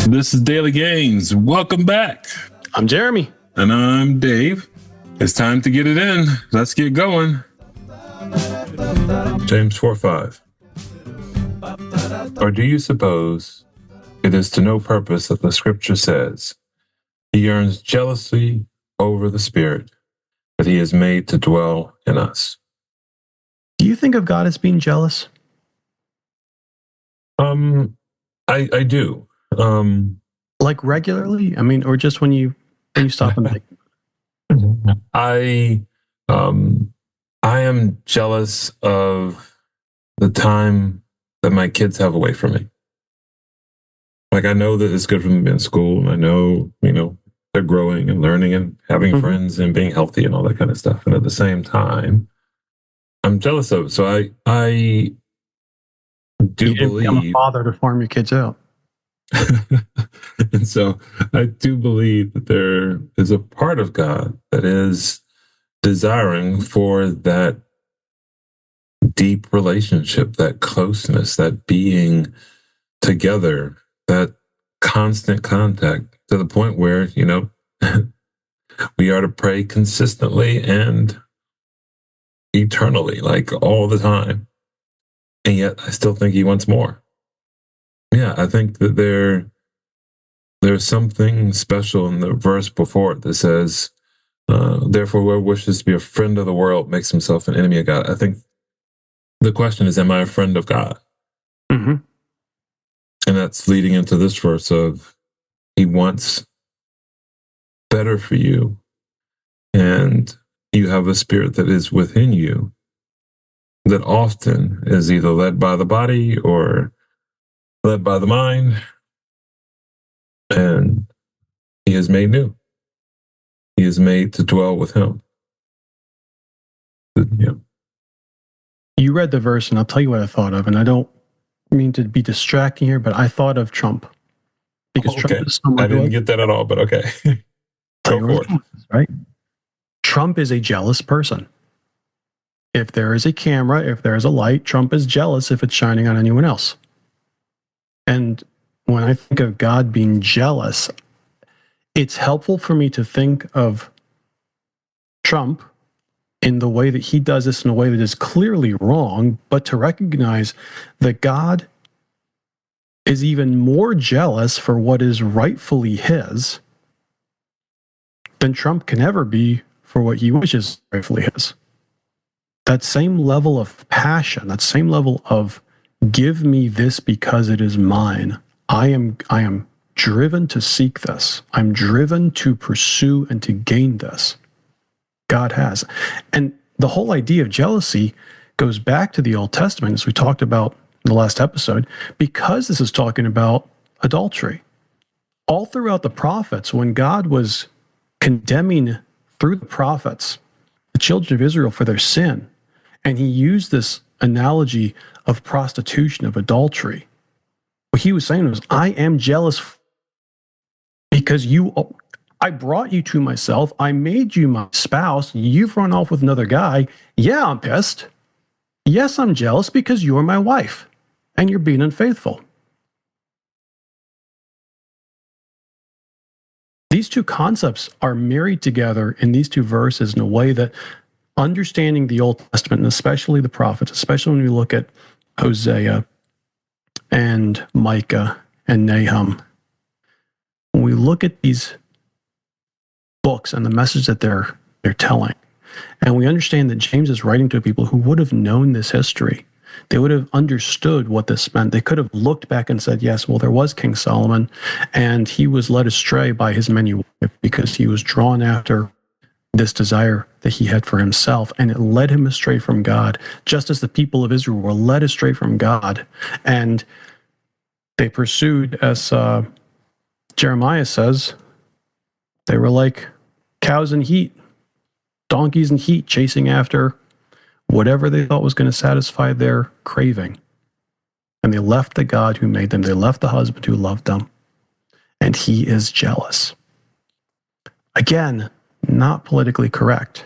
This is Daily Gains. Welcome back. I'm Jeremy. And I'm Dave. It's time to get it in. Let's get going. James 4:5. Or do you suppose it is to no purpose that the scripture says, he yearns jealously over the Spirit that he has made to dwell in us? Do you think of God as being jealous? I do. Like regularly? I mean, or just when you stop and think? I am jealous of the time that my kids have away from me. Like, I know that it's good for them to be in school, and I know, they're growing and learning and having friends and being healthy and all that kind of stuff. And at the same time, I'm jealous of it. So I do believe I'm a father to farm your kids out. And so I do believe that there is a part of God that is desiring for that deep relationship, that closeness, that being together, that constant contact, to the point where, we are to pray consistently and eternally, like all the time. And yet I still think he wants more. Yeah, I think that there's something special in the verse before it that says, therefore, whoever wishes to be a friend of the world makes himself an enemy of God. I think the question is, am I a friend of God? Mm-hmm. And that's leading into this verse of, he wants better for you. And you have a spirit that is within you that often is either led by the body or led by the mind. And he is made new. He is made to dwell with him. Yeah. You read the verse, and I'll tell you what I thought of. And I don't mean to be distracting here, but I thought of Trump. Because Trump is someone I didn't get that at all, but okay. Go for it. Right? Trump is a jealous person. If there is a camera, if there is a light, Trump is jealous if it's shining on anyone else. And when I think of God being jealous, it's helpful for me to think of Trump in the way that he does this in a way that is clearly wrong, but to recognize that God is even more jealous for what is rightfully his than Trump can ever be for what he wishes rightfully his. That same level of passion, that same level of give me this because it is mine. I am driven to seek this. I'm driven to pursue and to gain this. God has. And the whole idea of jealousy goes back to the Old Testament, as we talked about in the last episode, because this is talking about adultery. All throughout the prophets, when God was condemning through the prophets the children of Israel for their sin, and he used this analogy of prostitution, of adultery, what he was saying was, I am jealous because I brought you to myself. I made you my spouse. You've run off with another guy. Yeah, I'm pissed. Yes, I'm jealous because you're my wife and you're being unfaithful. These two concepts are married together in these two verses in a way that understanding the Old Testament, and especially the prophets, especially when we look at Hosea and Micah and Nahum, when we look at these books and the message that they're telling, and we understand that James is writing to people who would have known this history, they would have understood what this meant. They could have looked back and said, yes, well, there was King Solomon, and he was led astray by his many wives because he was drawn after this desire that he had for himself, and it led him astray from God, just as the people of Israel were led astray from God. And they pursued, as Jeremiah says, they were like cows in heat, donkeys in heat, chasing after whatever they thought was going to satisfy their craving. And they left the God who made them. They left the husband who loved them. And he is jealous. Again, not politically correct.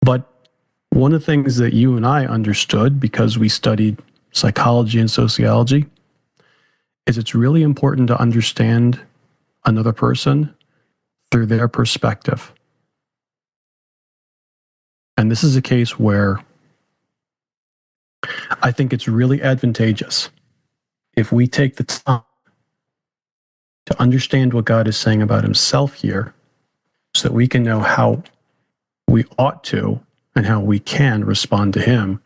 But one of the things that you and I understood because we studied psychology and sociology is it's really important to understand another person through their perspective. And this is a case where I think it's really advantageous if we take the time to understand what God is saying about himself here so that we can know how we ought to and how we can respond to him,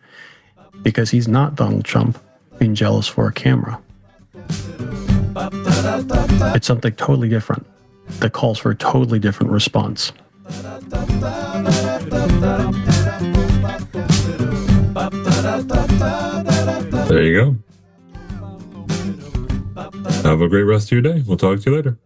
because he's not Donald Trump being jealous for a camera. It's something totally different that calls for a totally different response. There you go. Have a great rest of your day. We'll talk to you later.